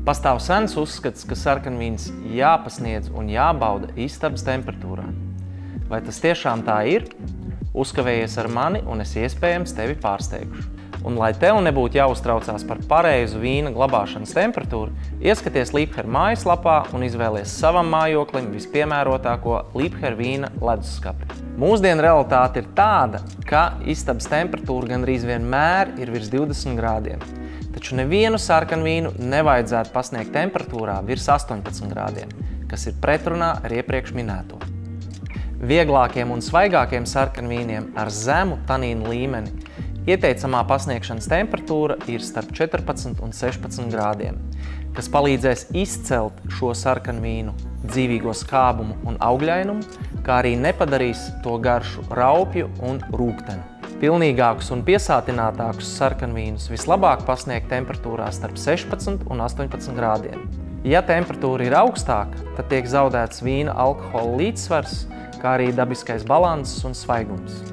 Pastāv sens uzskats, ka sarkanvīns jāpasniedz un jābauda istabas temperatūrā. Vai tas tiešām tā ir? Uzkavējies ar mani un es iespējams tevi pārsteigšu. Un lai tev nebūtu jāuztraucās par pareizu vīna glabāšanas temperatūru, ieskaties Liebherr mājaslapā un izvēlies savam mājoklim vispiemērotāko Liebherr vīna leduskapi. Mūsdienu realitāte ir tāda, ka istabas temperatūra gandrīz vienmēr ir virs 20 grādiem. Taču nevienu sarkanvīnu nevajadzētu pasniegt temperatūrā virs 18 grādiem, kas ir pretrunā ar iepriekš minēto. Vieglākiem un svaigākiem sarkanvīniem ar zemu tanīnu līmeni ieteicamā pasniegšanas temperatūra ir starp 14 un 16 grādiem, kas palīdzēs izcelt šo sarkanvīnu dzīvīgo skābumu un augļainumu, kā arī nepadarīs to garšu raupju un rūgtenu. Pilnīgākus un piesātinātākus sarkanvīnus vislabāk pasniegt temperatūrā starp 16 un 18 grādiem. Ja temperatūra ir augstāka, tad tiek zaudēts vīna alkohola līdzsvars, kā arī dabiskais balanss un svaigums.